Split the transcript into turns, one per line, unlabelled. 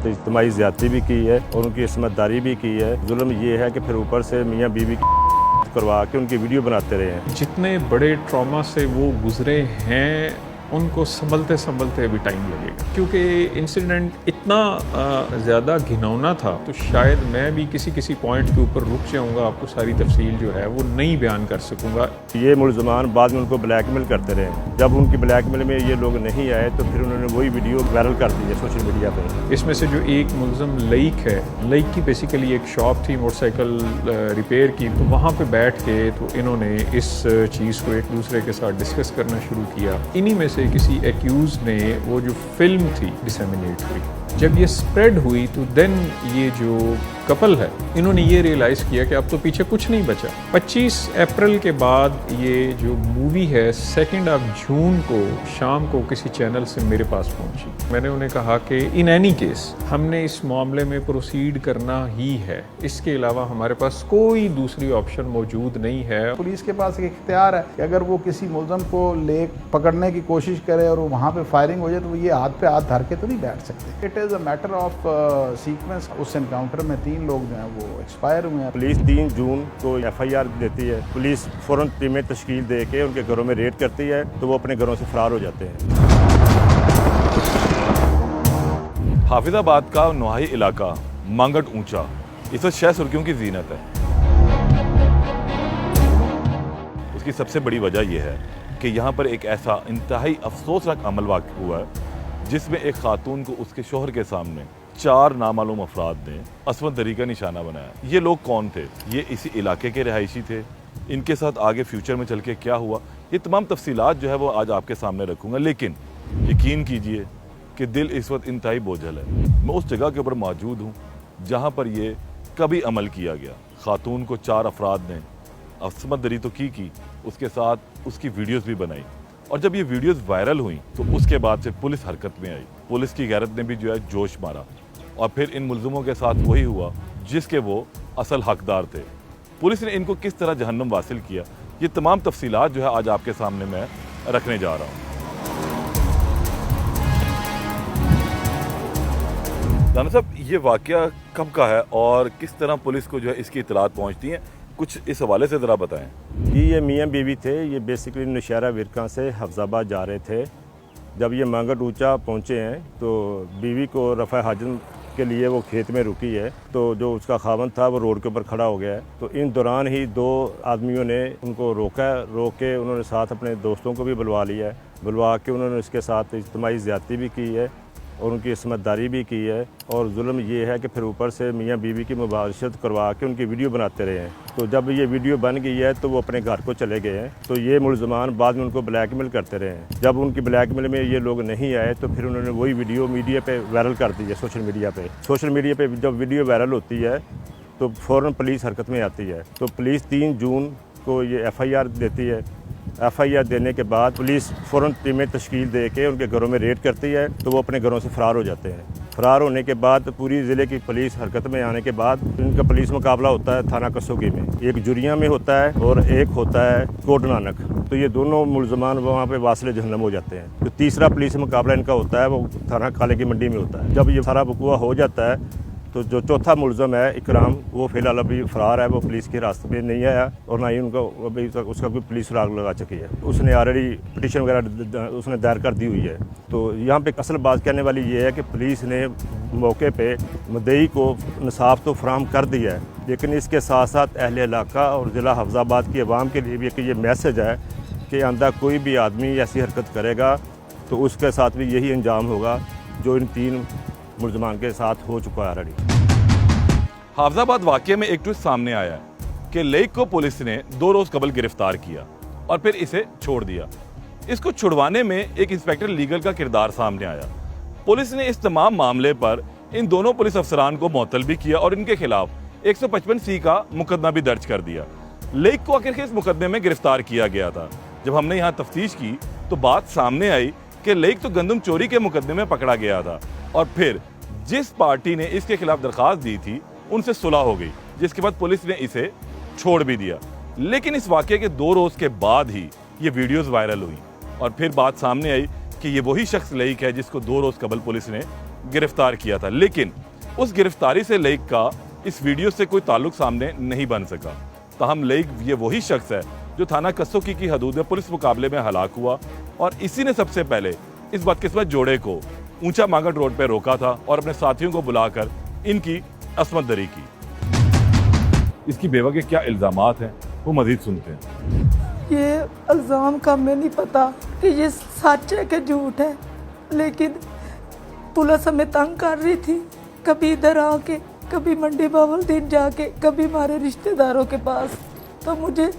तो इज्तिमाई ज़्यादती भी की है और उनकी इसमतदारी भी की है। जुल्म ये है कि फिर ऊपर से मियाँ बीवी करवा के उनकी वीडियो बनाते रहे हैं।
जितने बड़े ट्रॉमा से वो गुजरे हैं उनको संभलते संभलते अभी टाइम लगेगा, क्योंकि इंसिडेंट इतना ज़्यादा घिनौना था। तो शायद मैं भी किसी पॉइंट के ऊपर रुक जाऊंगा, आपको सारी तफसील जो है वो नहीं बयान कर सकूंगा।
ये मुलजमान बाद में उनको ब्लैकमेल करते रहे। जब उनकी ब्लैकमेल में ये लोग नहीं आए तो फिर उन्होंने वही वीडियो वायरल कर दी है सोशल मीडिया पर।
इसमें से जो एक मुलजम लईक है, लईक की बेसिकली एक शॉप थी मोटरसाइकिल रिपेयर की, तो वहाँ पे बैठ के तो इन्होंने इस चीज़ को एक दूसरे के साथ डिस्कस करना शुरू किया। इन्हीं में से किसी एक्यूज ने वो जो फिल्म थी डिसेमिनेट हुई। जब ये स्प्रेड हुई तो देन ये जो कपल है इन्होंने ये रियलाइज़ किया कि अब तो पीछे कुछ नहीं बचा। 25 अप्रैल के बाद ये जो मूवी है 2 जून को शाम को किसी चैनल से मेरे पास पहुंची। मैंने उन्हें कहा कि इन एनी केस हमने इस मामले में प्रोसीड करना ही है, इसके अलावा हमारे पास कोई दूसरी ऑप्शन मौजूद नहीं है।
पुलिस के पास एक इख्तियार है कि अगर वो किसी मुलजम को ले पकड़ने की कोशिश करे और वहाँ पे फायरिंग हो जाए तो ये हाथ पे हाथ धर के तो नहीं बैठ सकते। It is a matter of sequence. उस एनकाउंटर में 3 लोग जो हैं वो एक्सपायर हुए हैं।
पुलिस 3 जून को FIR देती है। पुलिस फ़ौरन टीमें तश्कील दे के उनके घरों में रेड करती है तो वो अपने घरों से फरार हो जाते हैं।
हाफिजाबाद का नोहाई इलाका मांगट ऊंचा इस वक्त 6 सुर्खियों की जीनत है। उसकी सबसे बड़ी वजह यह है कि यहाँ पर एक ऐसा इंतहाई अफसोसनाक अमल वाक़ हुआ है जिसमें एक खातून को उसके शोहर के सामने 4 नामालूम अफराद ने असमत दरी का निशाना बनाया। ये लोग कौन थे? ये इसी इलाके के रिहायशी थे। इनके साथ आगे फ्यूचर में चल के क्या हुआ, ये तमाम तफसीलात जो है वो आज आपके सामने रखूँगा। लेकिन यकीन कीजिए कि दिल इस वक्त इंतहाई बोझल है। मैं उस जगह के ऊपर मौजूद हूँ जहाँ पर ये कभी अमल किया गया। खातून को 4 अफराद ने असमत दरी तो की, उसके साथ उसकी वीडियोस भी बनाई। और जब ये वीडियोस वायरल हुई तो उसके बाद से पुलिस हरकत में आई। पुलिस की गैरत ने भी जो है जोश मारा और फिर इन मुलजिमों के साथ वही हुआ जिसके वो असल हकदार थे। पुलिस ने इनको किस तरह जहन्नुम वासिल किया, ये तमाम तफसीलात जो है आज आपके सामने मैं रखने जा रहा हूँ। दाना साहब, ये वाकया कब का है और किस तरह पुलिस को जो है इसकी इतलात पहुँचती है, कुछ इस हवाले से ज़रा बताएं।
ये मियाँ बीवी थे। ये बेसिकली नौशहरा विरका से हफ्जाबाद जा रहे थे। जब ये मांगट ऊंचा पहुँचे हैं तो बीवी को रफ़ा हाजन के लिए वो खेत में रुकी है तो जो उसका खावंद था वो रोड के ऊपर खड़ा हो गया है। तो इन दौरान ही 2 आदमियों ने उनको रोक के उन्होंने साथ अपने दोस्तों को भी बुलवा लिया है। बुलवा के उन्होंने उसके साथ इज्तिमाई ज़्यादती भी की है और उनकी इसमतदारी भी की है। और जुल्म ये है कि फिर ऊपर से मियाँ बीवी की मुबाशरत करवा के उनकी वीडियो बनाते रहे हैं। तो जब ये वीडियो बन गई है तो वो अपने घर को चले गए हैं। तो ये मुलजमान बाद में उनको ब्लैकमेल करते रहे हैं। जब उनकी ब्लैकमेल में ये लोग नहीं आए तो फिर उन्होंने वही वीडियो मीडिया पे वायरल कर दी है। सोशल मीडिया पे जब वीडियो वायरल होती है तो फ़ौरन पुलिस हरकत में आती है। तो पुलिस 3 जून को ये FIR देती है। FIR देने के बाद पुलिस फ़ौरन टीमें तश्कील दे के उनके घरों में रेड करती है तो वो अपने घरों से फरार हो जाते हैं। फरार होने के बाद पूरी ज़िले की पुलिस हरकत में आने के बाद इनका पुलिस मुकाबला होता है थाना कसोगी में। एक जुरिया में होता है और एक होता है कोट नानक। तो ये दोनों मुलजमान वहाँ पे वासिले जहन्नम हो जाते हैं। तो तीसरा पुलिस मुकाबला इनका होता है वो थाना काले की मंडी में होता है। जब ये सारा वकूआ हो जाता है तो जो चौथा मुलज़म है इकराम, वो फ़िलहाल अभी फ़रार है। वो पुलिस के रास्ते में नहीं आया और ना ही उनका अभी तक उसका कोई पुलिस सुराग लगा चुकी है। उसने ऑलरेडी पिटीशन वगैरह उसने दायर कर दी हुई है। तो यहाँ पे असल बात कहने वाली ये है कि पुलिस ने मौके पे मुद्दई को इंसाफ तो फराहम कर दिया है, लेकिन इसके साथ साथ अहले इलाका और ज़िला हफ्जाबाद की आवाम के लिए भी एक ये मैसेज है कि आइंदा कोई भी आदमी ऐसी हरकत करेगा तो उसके साथ भी यही अंजाम होगा जो इन 3 मुलजमान के साथ हो चुका है ऑलरेडी।
हाफिजाबाद वाकये में एक ट्विस्ट सामने आया है कि लईक को पुलिस ने 2 रोज कबल गिरफ्तार किया और फिर इसे छोड़ दिया। इसको छुड़वाने में एक इंस्पेक्टर लीगल का किरदार सामने आया। पुलिस ने इस तमाम मामले पर इन दोनों पुलिस अफसरान को मुअत्तल भी किया और इनके खिलाफ 155C का मुकदमा भी दर्ज कर दिया। लईक को आखिर इस मुकदमे में गिरफ्तार किया गया था। जब हमने यहाँ तफ्तीश की तो बात सामने आई कि लईक तो गंदम चोरी के मुकदमे में पकड़ा गया था और फिर जिस पार्टी ने इसके खिलाफ दरख्वास्त दी थी उनसे सुलह हो गई, जिसके बाद पुलिस ने इसे छोड़ भी दिया। लेकिन इस वाकये के 2 रोज के बाद ही ये वीडियोस वायरल हुई और फिर बात सामने आई कि ये वही शख्स लईक है जिसको 2 रोज कबल पुलिस ने गिरफ्तार किया था, लेकिन उस गिरफ्तारी से लईक का इस वीडियो से कोई ताल्लुक सामने नहीं बन सका। ताहम लईक ये वही शख्स है जो थाना कसौकी की हदूद में पुलिस मुकाबले में हलाक हुआ और इसी ने सबसे पहले इस बदकिस्मत जोड़े को ऊंचा मांगट रोड पर रोका था और अपने साथियों को बुलाकर इनकी असमत दरी की। इसकी बेवा के क्या इल्जामात हैं वो मजीद सुनते हैं।
ये इल्ज़ाम का हमें नहीं पता कि ये सच है कि झूठ है, लेकिन पुलिस हमें तंग कर रही थी, कभी इधर आके, कभी मंडी बावलदीन जाके, कभी हमारे रिश्तेदारों के पास। तो मुझे